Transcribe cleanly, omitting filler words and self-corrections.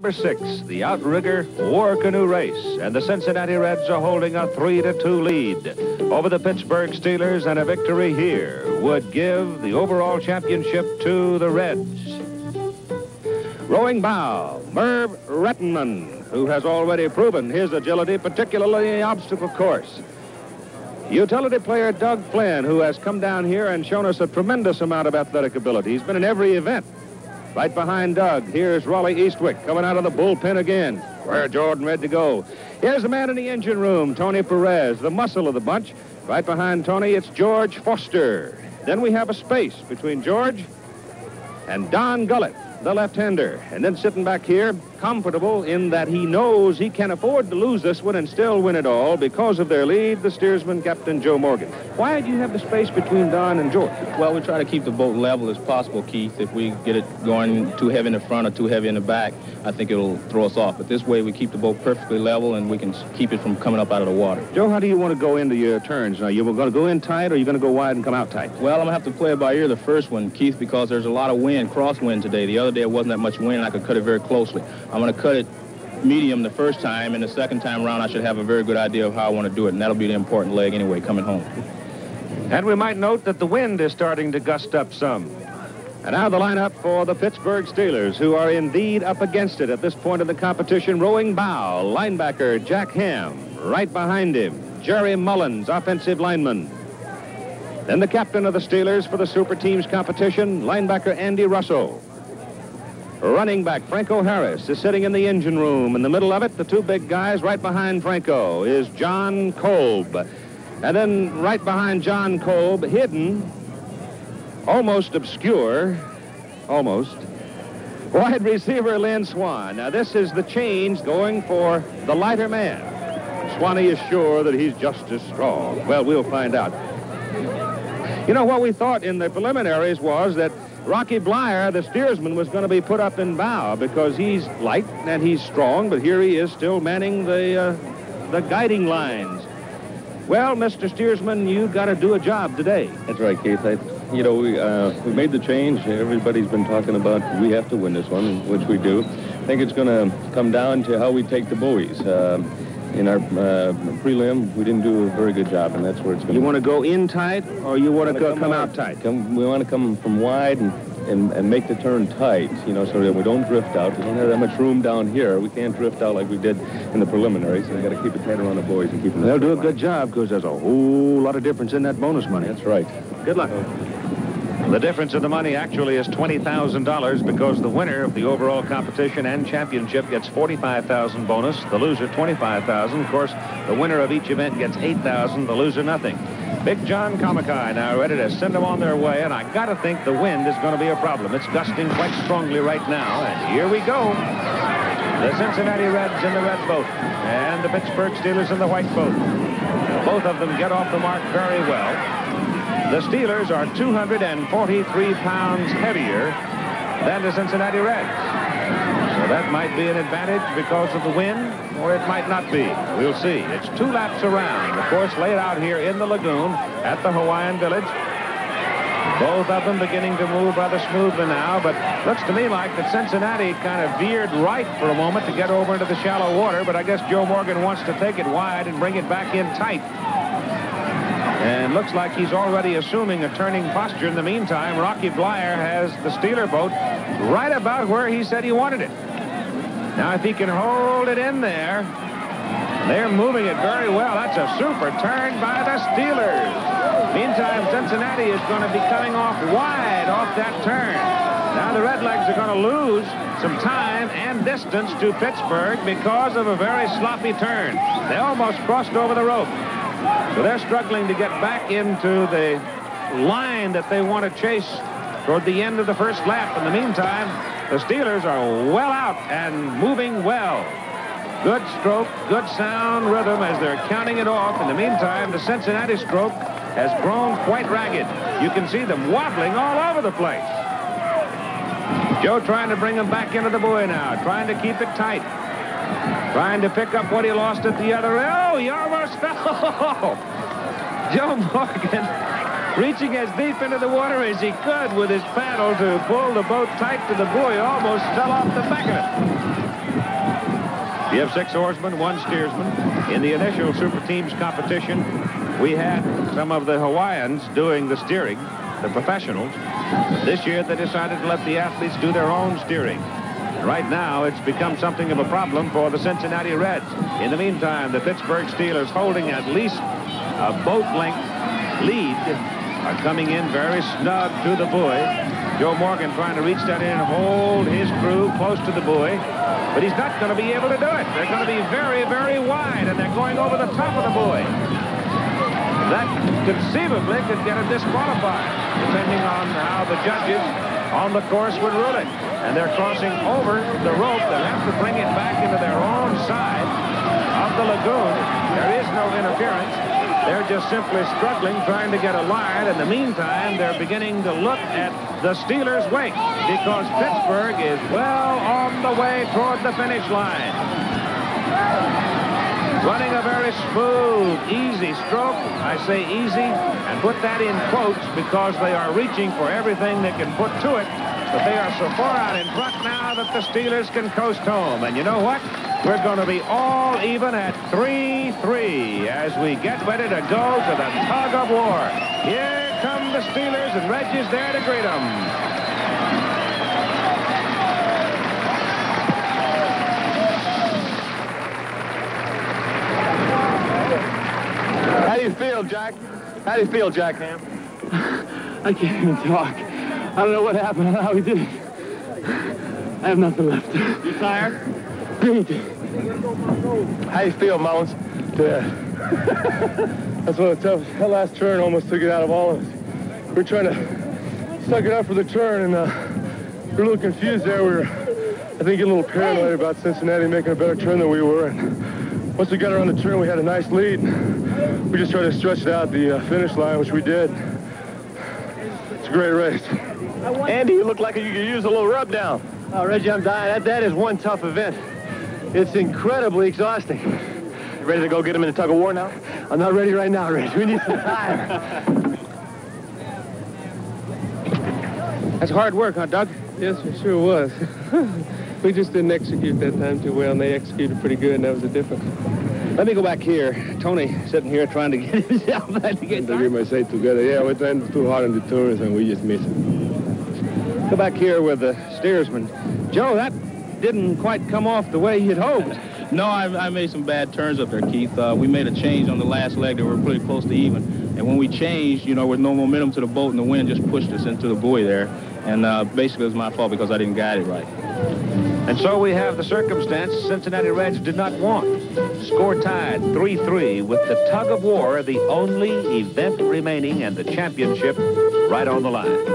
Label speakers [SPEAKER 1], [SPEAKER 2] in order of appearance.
[SPEAKER 1] Number 6, the Outrigger War Canoe Race, and the Cincinnati Reds are holding a 3-2 lead over the Pittsburgh Steelers, and a victory here would give the overall championship to the Reds. Rowing bow, Merv Rettenman, who has already proven his agility, particularly in the obstacle course. Utility player Doug Flynn, who has come down here and shown us a tremendous amount of athletic ability. He's been in every event. Right behind Doug, here's Raleigh Eastwick coming out of the bullpen again. Where Jordan ready to go. Here's the man in the engine room, Tony Perez, the muscle of the bunch. Right behind Tony, it's George Foster. Then we have a space between George and Don Gullett, the left-hander. And then sitting back here, comfortable in that he knows he can afford to lose this one and still win it all because of their lead, the steersman, Captain Joe Morgan. Why do you have the space between Don and George?
[SPEAKER 2] Well, we try to keep the boat level as possible, Keith. If we get it going too heavy in the front or too heavy in the back, I think it'll throw us off. But this way, we keep the boat perfectly level, and we can keep it from coming up out of the water.
[SPEAKER 1] Joe, how do you want to go into your turns? Now, you going to go in tight, or are you going to go wide and come out tight?
[SPEAKER 2] Well, I'm going to have to play it by ear the first one, Keith, because there's a lot of wind, crosswind today. The other day, it wasn't that much wind, and I could cut it very closely. I'm going to cut it medium the first time, and the second time around, I should have a very good idea of how I want to do it, and that'll be the important leg anyway, coming home.
[SPEAKER 1] And we might note that the wind is starting to gust up some. And now the lineup for the Pittsburgh Steelers, who are indeed up against it at this point in the competition. Rowing bow, linebacker Jack Ham. Right behind him, Jerry Mullins, offensive lineman. Then the captain of the Steelers for the Superteams competition, linebacker Andy Russo. Running back Franco Harris is sitting in the engine room. In the middle of it, the two big guys right behind Franco is John Kolb. And then right behind John Kolb, hidden, almost obscure, almost, wide receiver Lynn Swan. Now this is the change going for the lighter man. Swanee is sure that he's just as strong. Well, we'll find out. You know, what we thought in the preliminaries was that Rocky Blyer, the steersman, was going to be put up in bow because he's light and he's strong, but here he is still manning the guiding lines. Well, Mr. Steersman, you got to do a job today.
[SPEAKER 3] That's right, Keith. We made the change. Everybody's been talking about we have to win this one, which we do. I think it's going to come down to how we take the buoys. In our prelim, we didn't do a very good job, and that's where it's going to
[SPEAKER 1] You want to go in tight, or you want to come out tight?
[SPEAKER 3] We want to come from wide and make the turn tight, you know, so that we don't drift out. We don't have that much room down here. We can't drift out like we did in the preliminaries, so we got to keep it tight around the buoys and keep them.
[SPEAKER 1] They'll do a good job because there's a whole lot of difference in that bonus money.
[SPEAKER 3] That's right.
[SPEAKER 1] Good luck. The difference in the money actually is $20,000 because the winner of the overall competition and championship gets $45,000 bonus, the loser $25,000. Of course, the winner of each event gets $8,000, the loser nothing. Big John Kamakai now ready to send them on their way, and I got to think the wind is going to be a problem. It's gusting quite strongly right now, and here we go. The Cincinnati Reds in the red boat and the Pittsburgh Steelers in the white boat. Both of them get off the mark very well. The Steelers are 243 pounds heavier than the Cincinnati Reds. So that might be an advantage because of the wind, or it might not be. We'll see. It's 2 laps around. The course laid out here in the lagoon at the Hawaiian Village. Both of them beginning to move rather smoothly now, but looks to me like that Cincinnati kind of veered right for a moment to get over into the shallow water, but I guess Joe Morgan wants to take it wide and bring it back in tight. And looks like he's already assuming a turning posture. In the meantime, Rocky Blyer has the Steeler boat right about where he said he wanted it. Now, if he can hold it in there, they're moving it very well. That's a super turn by the Steelers. Meantime, Cincinnati is going to be coming off wide off that turn. Now, the Redlegs are going to lose some time and distance to Pittsburgh because of a very sloppy turn. They almost crossed over the rope. So they're struggling to get back into the line that they want to chase toward the end of the first lap. In the meantime, the Steelers are well out and moving well. Good stroke, good sound rhythm as they're counting it off. In the meantime, the Cincinnati stroke has grown quite ragged. You can see them wobbling all over the place. Joe trying to bring them back into the buoy now, trying to keep it tight. Trying to pick up what he lost at the other end. Oh, he almost fell. Joe Morgan reaching as deep into the water as he could with his paddle to pull the boat tight to the buoy. Almost fell off the back of it. You have 6 oarsmen, 1 steersman. In the initial Super Teams competition, we had some of the Hawaiians doing the steering, the professionals. This year, they decided to let the athletes do their own steering. Right now, it's become something of a problem for the Cincinnati Reds. In the meantime, the Pittsburgh Steelers, holding at least a boat length lead, are coming in very snug to the buoy. Joe Morgan trying to reach that in and hold his crew close to the buoy, but he's not going to be able to do it. They're going to be very, very wide, and they're going over the top of the buoy. That conceivably could get a disqualified, depending on how the judges on the course would rule it. And they're crossing over the rope. They'll have to bring it back into their own side of the lagoon. There is no interference. They're just simply struggling, trying to get a line. In the meantime, they're beginning to look at the Steelers' wake, because Pittsburgh is well on the way toward the finish line. Running a very smooth, easy stroke. I say easy, and put that in quotes because they are reaching for everything they can put to it. But they are so far out in front now that the Steelers can coast home. And you know what? We're going to be all even at 3-3 as we get ready to go to the tug of war. Here come the Steelers, and Reg is there to greet them.
[SPEAKER 4] How do you feel, Jack? How do you feel, Jack Ham?
[SPEAKER 5] I can't even talk. I don't know what happened. I don't know how we did it. I have nothing left.
[SPEAKER 4] You tired?
[SPEAKER 5] Beat.
[SPEAKER 4] How you feel, Mullins?
[SPEAKER 5] Yeah. That's one of the toughest. That last turn almost took it out of all of us. We're trying to suck it up for the turn, and we're a little confused there. We were, I think, getting a little paranoid about Cincinnati making a better turn than we were. And once we got around the turn, we had a nice lead. We just tried to stretch it out the finish line, which we did. It's a great race.
[SPEAKER 4] Andy, you look like you could use a little rub down.
[SPEAKER 5] Oh, Reggie, I'm dying. That is one tough event. It's incredibly exhausting.
[SPEAKER 4] You ready to go get him in the tug of war now?
[SPEAKER 5] I'm not ready right now, Reggie. We need some time.
[SPEAKER 6] That's hard work, huh, Doug?
[SPEAKER 5] Yes, it sure was. We just didn't execute that time too well, and they executed pretty good, and that was the difference.
[SPEAKER 6] Let me go back here. Tony sitting here trying to get himself back to get
[SPEAKER 5] To get myself together. Yeah, we're trying too hard on the turns, and we just miss it.
[SPEAKER 6] Go back here with the steersman. Joe, that didn't quite come off the way you'd hoped.
[SPEAKER 2] No, I made some bad turns up there, Keith. We made a change on the last leg that were pretty close to even. And when we changed, you know, with no momentum to the boat, and the wind just pushed us into the buoy there. And basically, it was my fault because I didn't guide it right.
[SPEAKER 1] And so we have the circumstance Cincinnati Reds did not want. Score tied 3-3 with the tug of war, the only event remaining, and the championship right on the line.